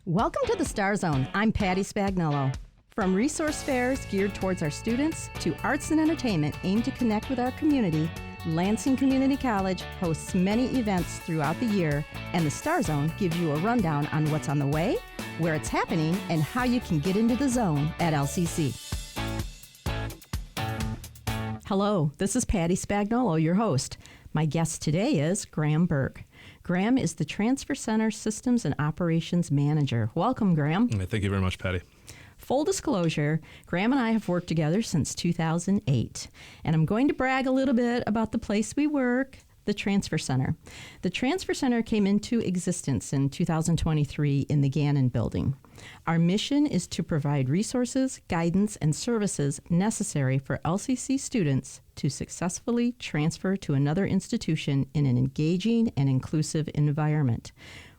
Welcome to the Star Zone. I'm Patty Spagnolo. From resource fairs geared towards our students to arts and entertainment aimed to connect with our community, Lansing Community College hosts many events throughout the year, and the Star Zone gives you a rundown on what's on the way, where it's happening, and how you can get into the zone at LCC. Hello, this is Patty Spagnolo, your host. My guest today is Graham Berke. Graham is the Transfer Center Systems and Operations Manager. Welcome, Graham. Thank you very much, Patty. Full disclosure, Graham and I have worked together since 2008, and I'm going to brag a little bit about the place we work, the Transfer Center. The Transfer Center came into existence in 2023 in the Gannon building. Our mission is to provide resources, guidance, and services necessary for LCC students to successfully transfer to another institution in an engaging and inclusive environment.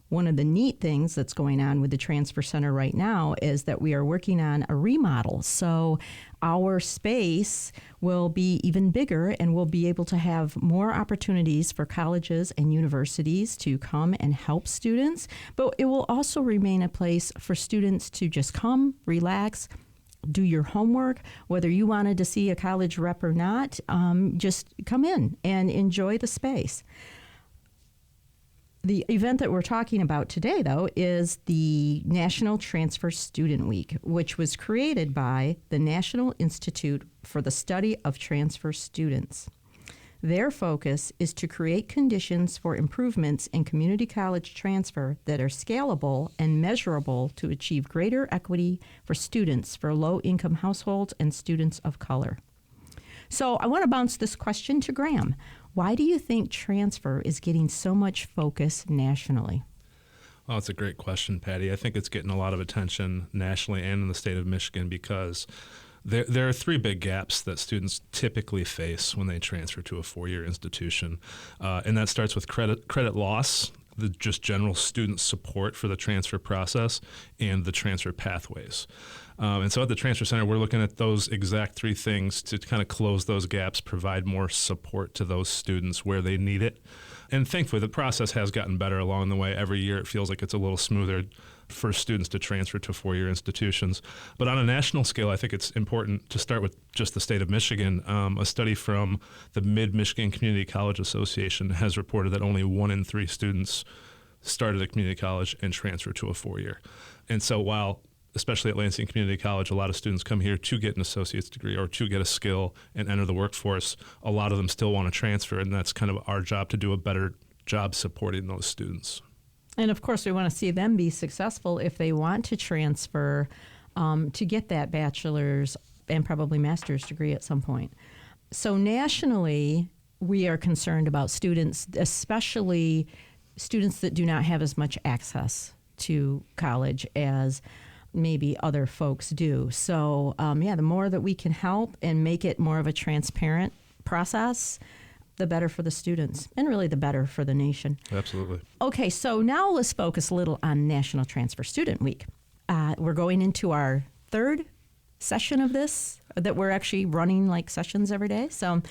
One of the neat things that's going on with the Transfer Center right now is that we are working on a remodel. So our space will be even bigger, and we'll be able to have more opportunities for colleges and universities to come and help students. But it will also remain a place for students to just come, relax, do your homework. Whether you wanted to see a college rep or not, just come in and enjoy the space. The event that we're talking about today, though, is the National Transfer Student Week, which was created by the National Institute for the Study of Transfer Students. Their focus is to create conditions for improvements in community college transfer that are scalable and measurable to achieve greater equity for students for low-income households and students of color. So I want to bounce this question to Graham. Why do you think transfer is getting so much focus nationally? Well, it's a great question, Patty. I think it's getting a lot of attention nationally and in the state of Michigan because there are three big gaps that students typically face when they transfer to a four-year institution. And that starts with credit loss, the just general student support for the transfer process, and the transfer pathways. And so at the Transfer Center, we're looking at those exact three things to kind of close those gaps, provide more support to those students where they need it. And thankfully, the process has gotten better along the way. Every year, it feels like it's a little smoother for students to transfer to four-year institutions. But on a national scale, I think it's important to start with just the state of Michigan. A study from the Mid-Michigan Community College Association has reported that only 1 in 3 students start at a community college and transfer to a four-year. And so while especially at Lansing Community College, a lot of students come here to get an associate's degree or to get a skill and enter the workforce. A lot of them still want to transfer, and that's kind of our job to do a better job supporting those students. And of course, we want to see them be successful if they want to transfer to get that bachelor's and probably master's degree at some point. So nationally, we are concerned about students, especially students that do not have as much access to college as maybe other folks do. So, the more that we can help and make it more of a transparent process, the better for the students and really the better for the nation. Absolutely. Okay, so now let's focus a little on National Transfer Student Week. We're going into our third session of this, that we're actually running like sessions every day. So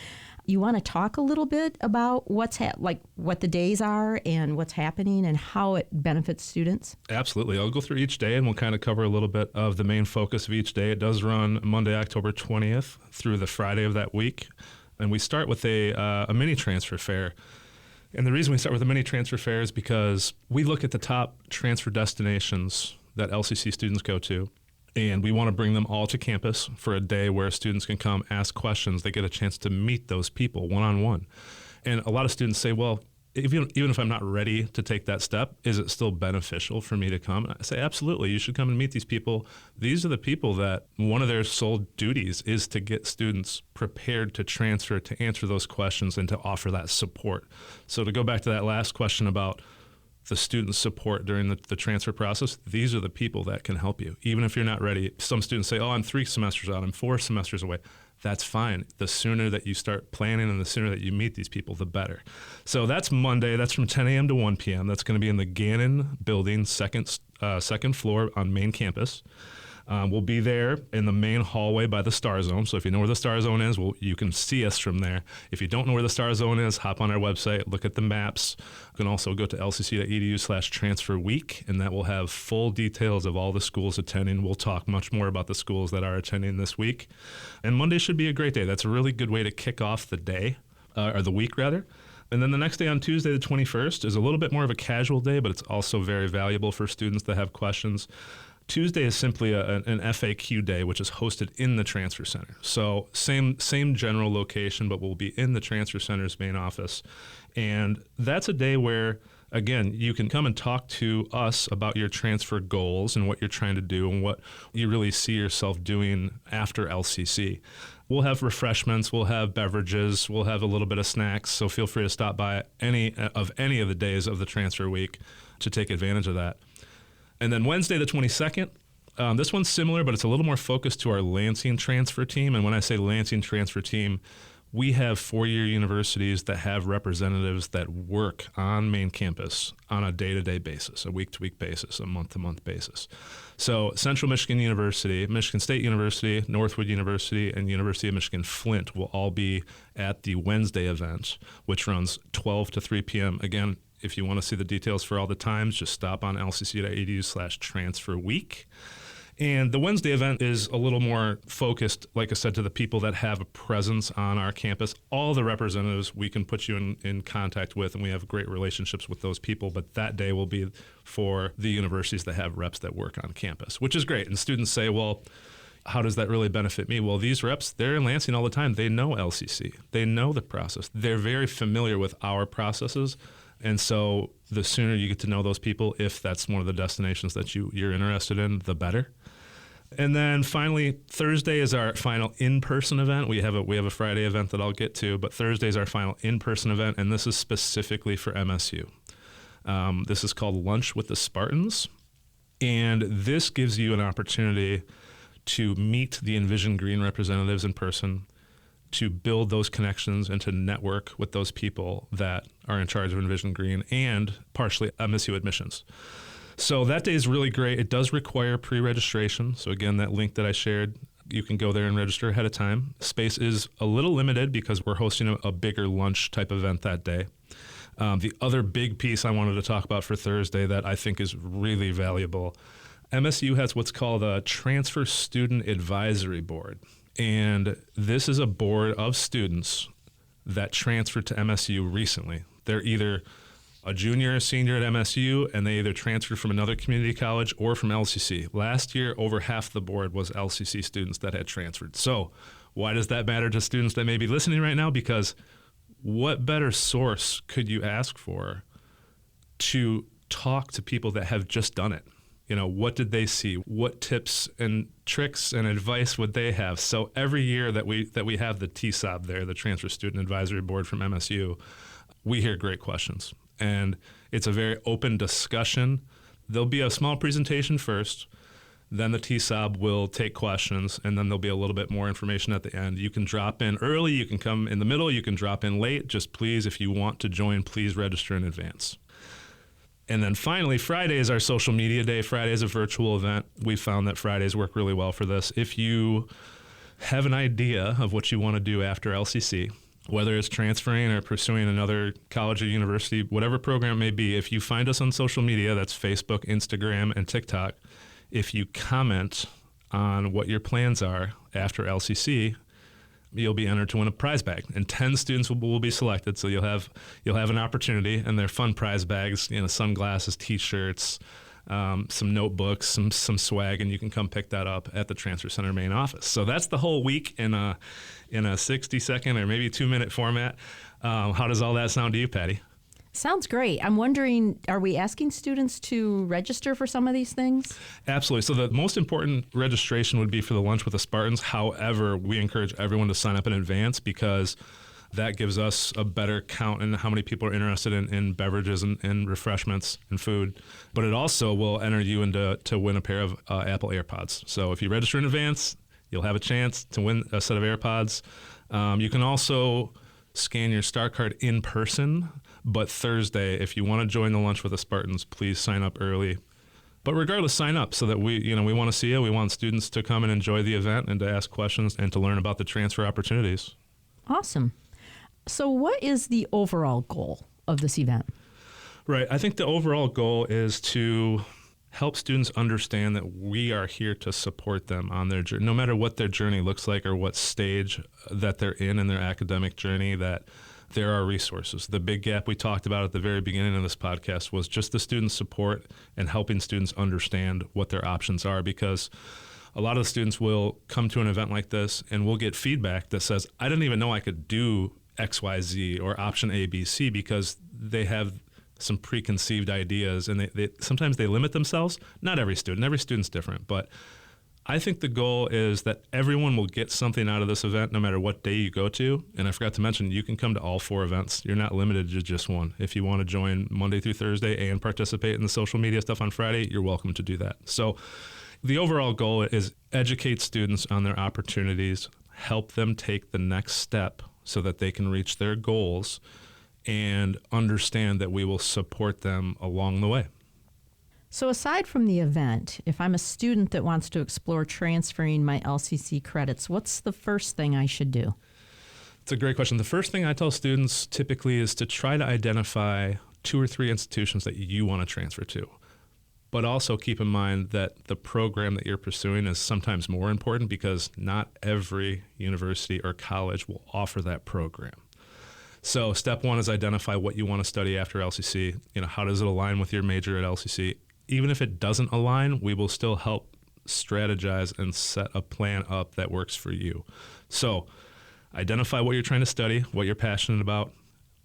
you want to talk a little bit about what the days are and what's happening and how it benefits students? Absolutely. I'll go through each day and we'll kind of cover a little bit of the main focus of each day. It does run Monday, October 20th through the Friday of that week. And we start with a mini transfer fair. And the reason we start with a mini transfer fair is because we look at the top transfer destinations that LCC students go to, and we want to bring them all to campus for a day where students can come ask questions. They get a chance to meet those people one-on-one. And a lot of students say, well, even if I'm not ready to take that step, is it still beneficial for me to come? And I say, absolutely, you should come and meet these people. These are the people that one of their sole duties is to get students prepared to transfer, to answer those questions, and to offer that support. So to go back to that last question about the student support during the transfer process, these are the people that can help you. Even if you're not ready, some students say, oh, I'm 3 semesters out, I'm 4 semesters away. That's fine. The sooner that you start planning and the sooner that you meet these people, the better. So that's Monday. That's from 10 a.m. to 1 p.m. That's going to be in the Gannon building, second floor on main campus. We'll be there in the main hallway by the Star Zone. So if you know where the Star Zone is, you can see us from there. If you don't know where the Star Zone is, hop on our website, look at the maps. You can also go to lcc.edu/transfer week, and that will have full details of all the schools attending. We'll talk much more about the schools that are attending this week. And Monday should be a great day. That's a really good way to kick off the day, or the week rather. And then the next day on Tuesday, the 21st, is a little bit more of a casual day, but it's also very valuable for students that have questions. Tuesday is simply an FAQ day, which is hosted in the Transfer Center. So same general location, but we'll be in the Transfer Center's main office. And that's a day where, again, you can come and talk to us about your transfer goals and what you're trying to do and what you really see yourself doing after LCC. We'll have refreshments, we'll have beverages, we'll have a little bit of snacks, so feel free to stop by any of the days of the transfer week to take advantage of that. And then Wednesday, the 22nd, this one's similar, but it's a little more focused to our Lansing transfer team. And when I say Lansing transfer team, we have four-year universities that have representatives that work on main campus on a day-to-day basis, a week-to-week basis, a month-to-month basis. So Central Michigan University, Michigan State University, Northwood University, and University of Michigan Flint will all be at the Wednesday event, which runs 12 to 3 p.m. Again, if you want to see the details for all the times, just stop on lcc.edu/transfer week. And the Wednesday event is a little more focused, like I said, to the people that have a presence on our campus. All the representatives we can put you in contact with, and we have great relationships with those people. But that day will be for the universities that have reps that work on campus, which is great. And students say, well, how does that really benefit me? Well, these reps, they're in Lansing all the time. They know LCC. They know the process. They're very familiar with our processes. And so the sooner you get to know those people, if that's one of the destinations that you're interested in, the better. And then finally, Thursday is our final in-person event. We have a Friday event that I'll get to, but Thursday is our final in-person event, and this is specifically for MSU. This is called Lunch with the Spartans, and this gives you an opportunity to meet the Envision Green representatives in person, to build those connections and to network with those people that are in charge of Envision Green and partially MSU admissions. So that day is really great. It does require pre-registration. So again, that link that I shared, you can go there and register ahead of time. Space is a little limited because we're hosting a bigger lunch type event that day. The other big piece I wanted to talk about for Thursday that I think is really valuable, MSU has what's called a Transfer Student Advisory Board. And this is a board of students that transferred to MSU recently. They're either a junior or senior at MSU, and they either transferred from another community college or from LCC. Last year, over half the board was LCC students that had transferred. So why does that matter to students that may be listening right now? Because what better source could you ask for to talk to people that have just done it? You know, what did they see? What tips and tricks and advice would they have? So every year that we have the TSOB there, the Transfer Student Advisory Board from MSU, we hear great questions. And it's a very open discussion. There'll be a small presentation first, then the TSOB will take questions, and then there'll be a little bit more information at the end. You can drop in early, you can come in the middle, you can drop in late. Just please, if you want to join, please register in advance. And then finally, Friday is our social media day. Friday is a virtual event. We found that Fridays work really well for this. If you have an idea of what you want to do after LCC, whether it's transferring or pursuing another college or university, whatever program it may be, if you find us on social media, that's Facebook, Instagram, and TikTok, if you comment on what your plans are after LCC, you'll be entered to win a prize bag, and 10 students will be selected. So you'll have an opportunity, and they're fun prize bags, sunglasses, T-shirts, some notebooks, some swag, and you can come pick that up at the Transfer Center main office. So that's the whole week in a 60-second or maybe 2-minute format. How does all that sound to you, Patty? Sounds great. I'm wondering, are we asking students to register for some of these things? Absolutely. So the most important registration would be for the Lunch with the Spartans. However, we encourage everyone to sign up in advance because that gives us a better count in how many people are interested in beverages and refreshments and food. But it also will enter you to win a pair of Apple AirPods. So if you register in advance, you'll have a chance to win a set of AirPods. You can also scan your Star Card in person. But Thursday, if you want to join the Lunch with the Spartans, please sign up early. But regardless, sign up so that we want to see you. We want students to come and enjoy the event and to ask questions and to learn about the transfer opportunities. Awesome. So what is the overall goal of this event? Right. I think the overall goal is to help students understand that we are here to support them on their journey, no matter what their journey looks like or what stage that they're in their academic journey, that there are resources. The big gap we talked about at the very beginning of this podcast was just the student support and helping students understand what their options are, because a lot of the students will come to an event like this and we'll get feedback that says, I didn't even know I could do XYZ or option A, B, C, because they have some preconceived ideas, and they sometimes they limit themselves. Not every student's different, but I think the goal is that everyone will get something out of this event no matter what day you go to. And I forgot to mention, you can come to all 4 events. You're not limited to just one. If you want to join Monday through Thursday and participate in the social media stuff on Friday, you're welcome to do that. So the overall goal is educate students on their opportunities, help them take the next step so that they can reach their goals, and understand that we will support them along the way. So aside from the event, if I'm a student that wants to explore transferring my LCC credits, what's the first thing I should do? It's a great question. The first thing I tell students typically is to try to identify 2 or 3 institutions that you want to transfer to. But also keep in mind that the program that you're pursuing is sometimes more important, because not every university or college will offer that program. So step 1 is identify what you want to study after LCC. How does it align with your major at LCC? Even if it doesn't align, we will still help strategize and set a plan up that works for you. So identify what you're trying to study, what you're passionate about,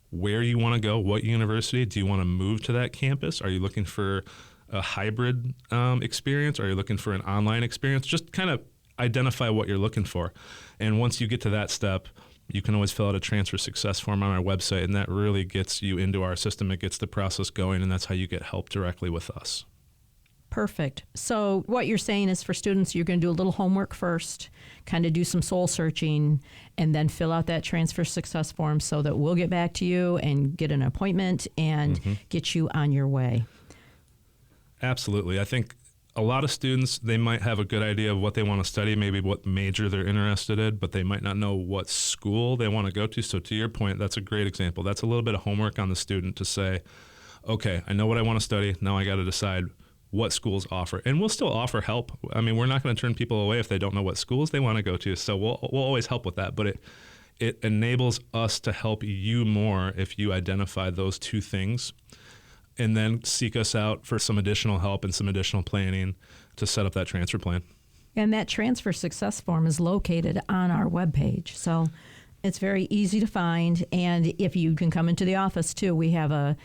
where you want to go, what university. Do you want to move to that campus? Are you looking for a hybrid experience? Are you looking for an online experience? Just kind of identify what you're looking for. And once you get to that step, you can always fill out a transfer success form on our website, and that really gets you into our system. It gets the process going, and that's how you get help directly with us. Perfect. So what you're saying is, for students, you're going to do a little homework first, kind of do some soul searching, and then fill out that transfer success form so that we'll get back to you and get an appointment and get you on your way. Absolutely. I think a lot of students, they might have a good idea of what they want to study, maybe what major they're interested in, but they might not know what school they want to go to. So to your point, that's a great example. That's a little bit of homework on the student to say, okay, I know what I want to study. Now I got to decide what schools offer. And we'll still offer help. I mean, we're not going to turn people away if they don't know what schools they want to go to. So we'll always help with that. But it enables us to help you more if you identify those 2 things, and then seek us out for some additional help and some additional planning to set up that transfer plan. And that transfer success form is located on our webpage. So it's very easy to find. And if you can come into the office too, we have a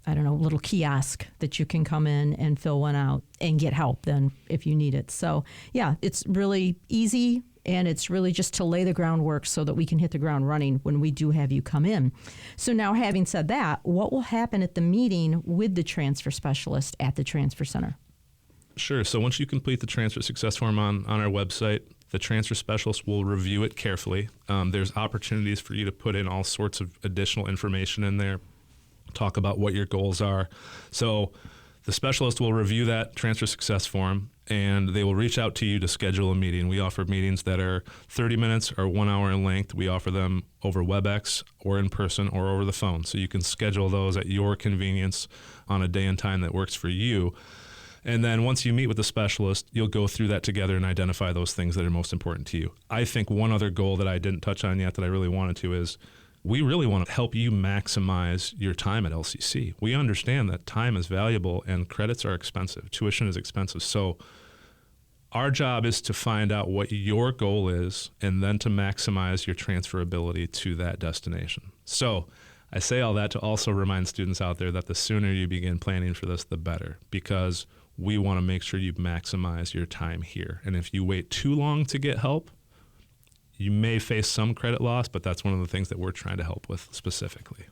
little kiosk that you can come in and fill one out and get help then if you need it. So yeah, it's really easy. And it's really just to lay the groundwork so that we can hit the ground running when we do have you come in. So now, having said that, what will happen at the meeting with the transfer specialist at the transfer center? Sure. So once you complete the transfer success form on our website, the transfer specialist will review it carefully. There's opportunities for you to put in all sorts of additional information in there, talk about what your goals are. So the specialist will review that transfer success form, and they will reach out to you to schedule a meeting. We offer meetings that are 30 minutes or 1 hour in length. We offer them over WebEx or in person or over the phone. So you can schedule those at your convenience on a day and time that works for you. And then once you meet with the specialist, you'll go through that together and identify those things that are most important to you. I think one other goal that I didn't touch on yet that I really wanted to is we really want to help you maximize your time at LCC. We understand that time is valuable and credits are expensive. Tuition is expensive. So our job is to find out what your goal is and then to maximize your transferability to that destination. So I say all that to also remind students out there that the sooner you begin planning for this, the better, because we want to make sure you maximize your time here. And if you wait too long to get help, you may face some credit loss, but that's one of the things that we're trying to help with specifically.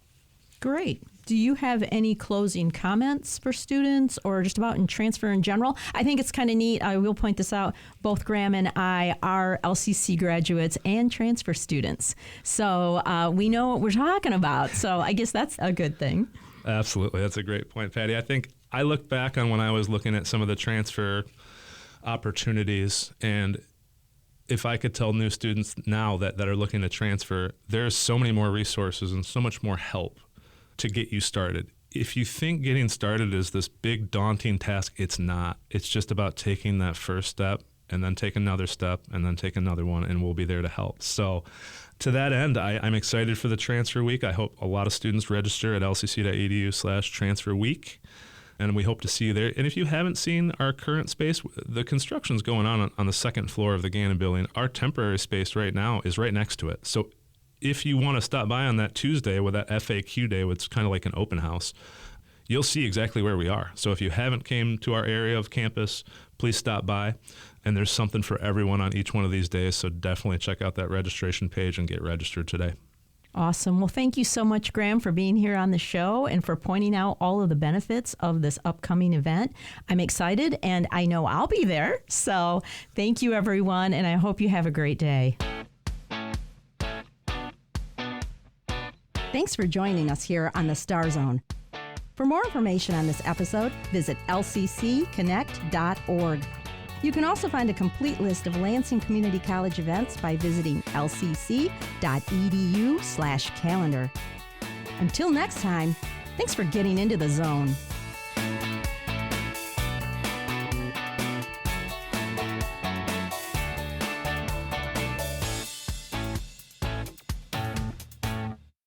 Great. Do you have any closing comments for students or just about in transfer in general? I think it's kind of neat. I will point this out. Both Graham and I are LCC graduates and transfer students. So we know what we're talking about. So I guess that's a good thing. Absolutely. That's a great point, Patty. I think I look back on when I was looking at some of the transfer opportunities, and if I could tell new students now that are looking to transfer, there's so many more resources and so much more help to get you started. If you think getting started is this big daunting task, it's not. It's just about taking that first step and then take another step and then take another one, and we'll be there to help. So to that end, I'm excited for the transfer week. I hope a lot of students register at lcc.edu/transfer week. And we hope to see you there. And if you haven't seen our current space, the construction's going on the second floor of the Gannon building. Our temporary space right now is right next to it. So if you want to stop by on that Tuesday with that FAQ day, which is kind of like an open house, you'll see exactly where we are. So if you haven't came to our area of campus, please stop by. And there's something for everyone on each one of these days. So definitely check out that registration page and get registered today. Awesome. Well, thank you so much, Graham, for being here on the show and for pointing out all of the benefits of this upcoming event. I'm excited, and I know I'll be there. So thank you, everyone, and I hope you have a great day. Thanks for joining us here on the Star Zone. For more information on this episode, visit lccconnect.org. You can also find a complete list of Lansing Community College events by visiting lcc.edu/calendar. Until next time, thanks for getting into the zone.